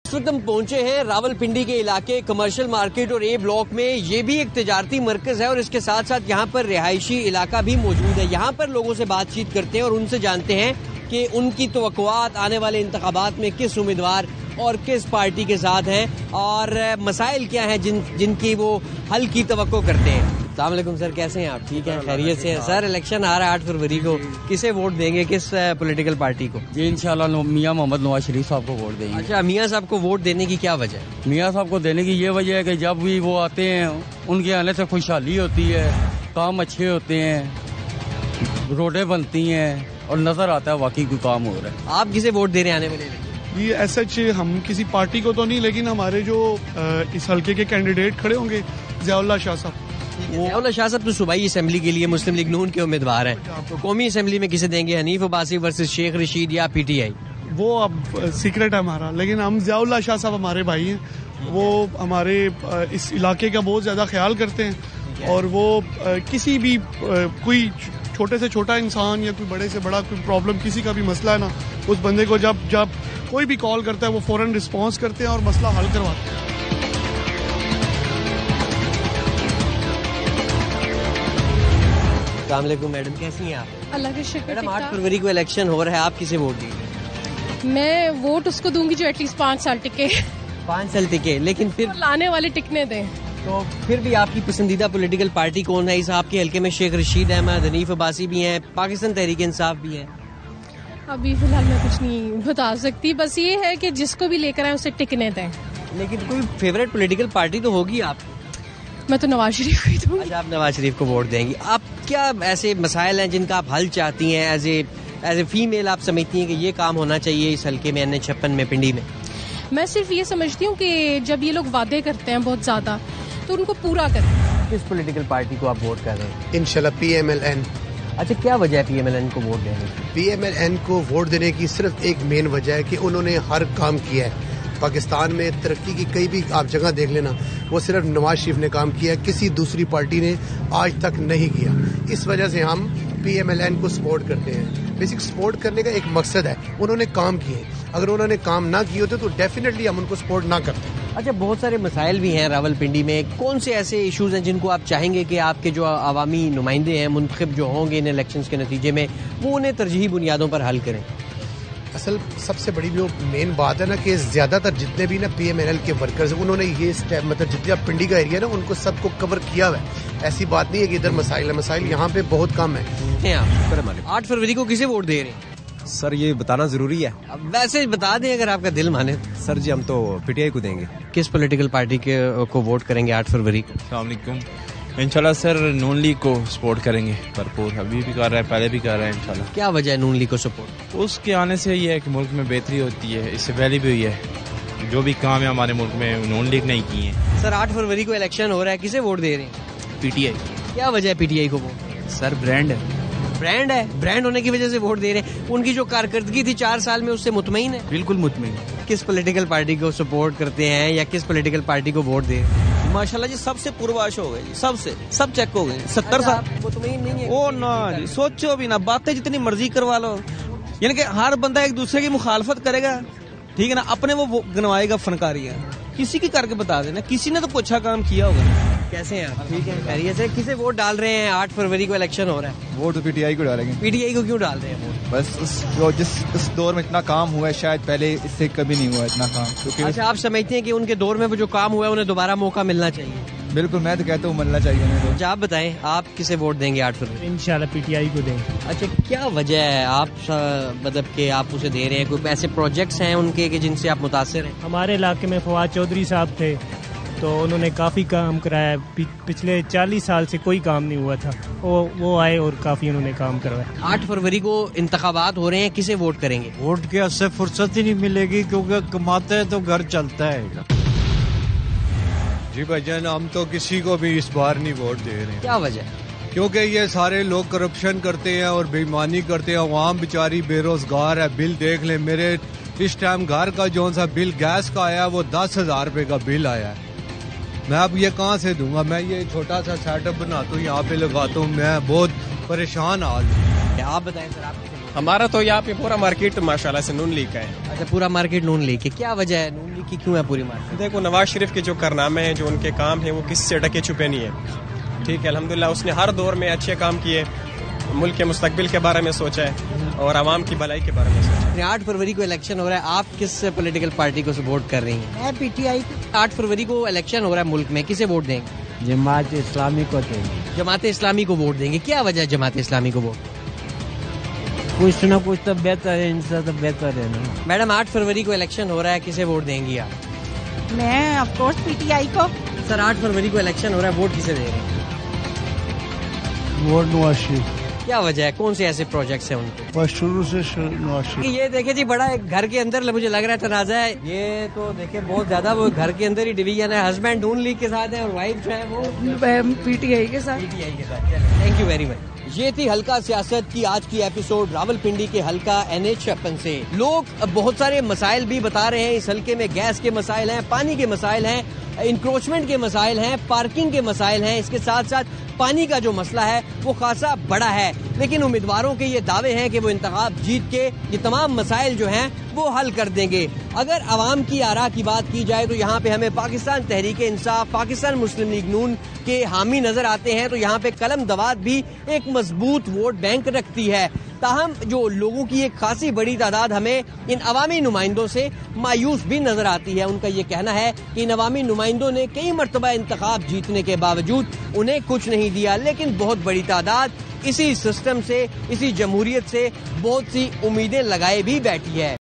इस वक्त हम पहुंचे हैं रावलपिंडी के इलाके कमर्शियल मार्केट और ए ब्लॉक में। ये भी एक तिजारती मरकज है और इसके साथ साथ यहाँ पर रिहायशी इलाका भी मौजूद है। यहाँ पर लोगों से बातचीत करते हैं और उनसे जानते हैं कि उनकी तवक्कुआत आने वाले इंतखाबात में किस उम्मीदवार और किस पार्टी के साथ हैं और मसाइल क्या हैं जिनकी वो हल की तवक्को करते हैं। अस्सलाम वालेकुम सर, कैसे हैं आप? ठीक हैं, खैरियत से हैं? सर इलेक्शन आ रहा है 8 फरवरी को, किसे वोट देंगे, किस पॉलिटिकल पार्टी को? जी इंशाल्लाह मियां मोहम्मद नवाज शरीफ साहब को वोट देंगे। अच्छा, मियां साहब को वोट देने की क्या वजह है? मियां साहब को देने की ये वजह है कि जब भी वो आते हैं उनके आने से खुशहाली होती है, काम अच्छे होते हैं, रोडें बनती हैं और नजर आता है वाकई कोई काम हो रहा है। आप किसे वोट दे रहे हैं आने वाले? ये सच हम किसी पार्टी को तो नहीं, लेकिन हमारे जो इस हल्के के कैंडिडेट खड़े होंगे ज़ियाउल्लाह शाह साहब। ज़ियाउल्लाह शाह साहब तो सूबाई असेंबली के लिए मुस्लिम लीग नून के उम्मीदवार हैं, तो कौमी असेंबली में किसे देंगे? हनीफ अब्बासी वर्सेस शेख रशीद या पीटीआई? वो अब सीक्रेट है हमारा, लेकिन हम ज़ियाउल्लाह शाह साहब हमारे भाई हैं, वो हमारे इस इलाके का बहुत ज़्यादा ख्याल करते हैं और वो किसी भी कोई छोटे से छोटा इंसान या कोई बड़े से बड़ा कोई प्रॉब्लम, किसी का भी मसला है ना, उस बंदे को जब कोई भी कॉल करता है वो फौरन रिस्पॉन्स करते हैं और मसला हल करवाते हैं। अस्सलाम वालेकुम मैडम, कैसी हैं आप? अल्लाह के शुक्र। मैडम 8 फरवरी को इलेक्शन हो रहा है, आप किसे वोट देंगे? मैं वोट उसको दूंगी जो एटलीस्ट 5 साल टिके। 5 साल टिके, लेकिन फिर लाने वाले टिकने दें। तो फिर भी आपकी पसंदीदा पॉलिटिकल पार्टी कौन है? इस आपके हल्के में शेख रशीद अहमद, हनीफ अब्बासी भी हैं, पाकिस्तान तहरीक इंसाफ भी है। अभी फिलहाल मैं कुछ नहीं बता सकती, बस ये है कि जिसको भी लेकर आए उसे टिकने दें। लेकिन कोई फेवरेट पॉलिटिकल पार्टी तो होगी आपकी? मैं तो नवाज शरीफ को ही दूंगी। अच्छा, आप नवाज शरीफ को वोट देंगी। आप क्या ऐसे मसाइल हैं जिनका आप हल चाहती हैं? एज ए फीमेल आप समझती हैं कि ये काम होना चाहिए इस हल्के में, NH56 में, पिंडी में? मैं सिर्फ ये समझती हूँ कि जब ये लोग वादे करते हैं बहुत ज्यादा तो उनको पूरा करें। किस पॉलिटिकल पार्टी को आप वोट कर रहे हैं? इंशाल्लाह PMLN। अच्छा, क्या वजह है PMLN को वोट देने की? PMLN को वोट देने की सिर्फ एक मेन वजह है कि उन्होंने हर काम किया है। पाकिस्तान में तरक्की की कई भी आप जगह देख लेना, वो सिर्फ नवाज शरीफ ने काम किया है, किसी दूसरी पार्टी ने आज तक नहीं किया। इस वजह से हम PMLN को सपोर्ट करते हैं। बेसिक सपोर्ट करने का एक मकसद है, उन्होंने काम किए। अगर उन्होंने काम ना किए होते तो डेफिनेटली हम उनको सपोर्ट ना करते। अच्छा, बहुत सारे मसाइल भी हैं रावलपिंडी में, कौन से ऐसे इश्यूज हैं जिनको आप चाहेंगे कि आपके जो अवामी नुमाइंदे हैं, मुंतखब जो होंगे इन इलेक्शंस के नतीजे में, वो उन्हें तरजीही बुनियादों पर हल करें? असल सबसे बड़ी जो मेन बात है ना कि ज्यादातर जितने भी ना PMLN के वर्कर्स हैं, उन्होंने ये स्टेप मतलब जितने आप पिंडी का एरिया ना उनको सबको कवर किया हुआ है। ऐसी बात नहीं है कि इधर मसाइल है, मसाइल यहाँ पे बहुत कम है। 8 फरवरी को किसे वोट दे रहे हैं? सर ये बताना जरूरी है? अब वैसे बता दें अगर आपका दिल माने। सर जी हम तो PTI को देंगे। किस पॉलिटिकल पार्टी को वोट करेंगे 8 फरवरी को? अस्सलाम वालेकुम। इंशाल्लाह सर नून लीग को सपोर्ट करेंगे भरपूर, अभी भी कर रहा है, पहले भी कर रहा है इंशाल्लाह। क्या वजह है नून लीग को सपोर्ट? उसके आने से ये है कि मुल्क में बेहतरी होती है, इससे पहले भी हुई है। जो भी काम है हमारे मुल्क में नून लीग नहीं किए हैं। सर 8 फरवरी को इलेक्शन हो रहा है, किसे वोट दे रहे हैं? PTI। क्या वजह है PTI को वोट? सर ब्रांड है। ब्रांड है, ब्रांड होने की वजह से वोट दे रहे हैं। उनकी जो कारकर्दगी थी 4 साल में, उससे मुतमईन है? बिल्कुल मुतमईन। किस पॉलिटिकल पार्टी को सपोर्ट करते हैं या किस पॉलिटिकल पार्टी को वोट दे? माशाल्लाह जी सबसे पूर्वाश हो गए जी, सबसे सब चेक हो गए। 70 साल मुतमईन नहीं है? ओ ना जी, सोचो भी ना, बातें जितनी मर्जी करवा लो, यानी कि हर बंदा एक दूसरे की मुखालफत करेगा, ठीक है ना, अपने वो गनवाएगा फनकारियां, किसी की करके बता देना, किसी ने तो कुछ अच्छा काम किया होगा। कैसे हैं आप? ठीक है, खैरियत से। किसे वोट डाल रहे हैं? 8 फरवरी को इलेक्शन हो रहा है। वोट तो PTI को डालेंगे। PTI को क्यों डाल रहे हैं वोट? बस जिस दौर में इतना काम हुआ है शायद पहले इससे कभी नहीं हुआ इतना काम, क्योंकि अच्छा, आप समझते हैं कि उनके दौर में वो जो काम हुआ है उन्हें दोबारा मौका मिलना चाहिए? बिल्कुल, मैं तो कहता हूँ मिलना चाहिए उन्हें तो। अच्छा, आप बताएं आप किसे वोट देंगे 8 फरवरी? इंशाल्लाह PTI को देंगे। अच्छा, क्या वजह है आप मतलब कि आप उसे दे रहे हैं? कोई ऐसे प्रोजेक्ट्स हैं उनके कि जिनसे आप मुतासिर हैं? हमारे इलाके में फवाद चौधरी साहब थे, तो उन्होंने काफ़ी काम कराया। पिछले 40 साल से कोई काम नहीं हुआ था, वो आए और काफ़ी उन्होंने काम करवाया। 8 फरवरी को इंतखाबात हो रहे हैं, किसे वोट करेंगे? वोट के उससे फुर्सत ही नहीं मिलेगी, क्योंकि कमाते हैं तो घर चलता है। जी भाईजान, हम तो किसी को भी इस बार नहीं वोट दे रहे हैं। क्या वजह? क्योंकि ये सारे लोग करप्शन करते हैं और बेईमानी करते हैं। अवाम बेचारी बेरोजगार है। बिल देख ले, मेरे इस टाइम घर का जो सा बिल गैस का आया वो 10,000 रुपए का बिल आया है। मैं अब ये कहाँ से दूंगा? मैं ये छोटा सा सेटअप बनाता हूँ, यहाँ पे लगाता हूँ, मैं बहुत परेशान हाल हूँ। आप बताएं सर, आप ہمارا تو یہاں پہ پورا مارکیٹ ماشاءاللہ سے نون لیگ کا ہے. اچھا پورا مارکیٹ نون لیگ کی، کیا وجہ ہے نون لیگ کی کیوں ہے پوری مارکیٹ؟ دیکھو نواز شریف کے جو کارنامے ہیں، جو ان کے کام ہیں، وہ کسی سے ڈھکے چھپے نہیں ہیں. ٹھیک ہے، الحمدللہ اس نے ہر دور میں اچھے کام کیے، ملک کے مستقبل کے بارے میں سوچا ہے اور عوام کی بھلائی کے بارے میں سوچا ہے. 8 فروری کو الیکشن ہو رہا ہے، آپ کس پولیٹیکل پارٹی کو سپورٹ کر رہی ہیں؟ میں پی ٹی آئی. 8 فروری کو الیکشن ہو رہا ہے ملک میں، کسے ووٹ دیں گے؟ جماعت اسلامی کو دیں گے. جماعت اسلامی کو ووٹ دیں گے، کیا وجہ ہے جماعت اسلامی کو ووٹ؟ کچھ نہ کچھ تو بہتر ہے، ان سے تو بہتر ہے نا. میڈم 8 فروری کو الیکشن ہو رہا ہے، کسے ووٹ دیں گی آپ؟ میں of course P T I کو. سر 8 فروری کو الیکشن ہو رہا ہے، ووٹ کسے دیں گے؟ ووٹ نواز شریف. کیا وجہ ہے، کون سے ایسے پروجیکٹس ہیں ان کے؟ بس شروع سے نواز شریف. یہ دیکھیں جی، بڑا ایک گھر کے اندر مجھے لگ رہا ہے تنازع ہے. یہ تو دیکھیں بہت زیادہ وہ گھر کے اندر ہی ڈویژن ہے. ہسبینڈ نون لیگ کے ساتھ ہے اور وائف جو ہے وہ پی ٹی آئی کے ساتھ. Thank you very much. یہ تھی حلقہ سیاست کی آج کی ایپیسوڈ راولپنڈی کے حلقہ NH56 سے. لوگ بہت سارے مسائل بھی بتا رہے ہیں اس حلقے میں. گیس کے مسائل ہیں، پانی کے مسائل ہیں، انکروچمنٹ کے مسائل ہیں، پارکنگ کے مسائل ہیں. اس کے ساتھ ساتھ پانی کا جو مسئلہ ہے وہ خاصا بڑا ہے. لیکن امیدواروں کے یہ دعوے ہیں کہ وہ انتخاب جیت کے یہ تمام مسائل جو ہیں وہ حل کر دیں گے. اگر عوام کی آراء کی بات کی جائے تو یہاں پہ ہمیں پاکستان تحریک انصاف، پاکستان مسلم لیگ نون کے حامی نظر آتے ہیں. تو یہاں پہ قلم دوات بھی ایک مضبوط ووٹ بینک رکھتی ہے. تاہم جو لوگوں کی ایک خاصی بڑی تعداد ہمیں ان عوامی نمائندوں سے مایوس بھی نظر آتی ہے. ان کا یہ کہنا ہے کہ ان عوامی نمائندوں نے کئی مرتبہ انتخاب جیتنے کے باوجود انہیں کچھ نہیں دیا. لیکن بہت بڑی تعداد اسی سسٹم سے، اسی جمہوریت سے بہت سی امیدیں لگائے بھی بیٹھی ہے.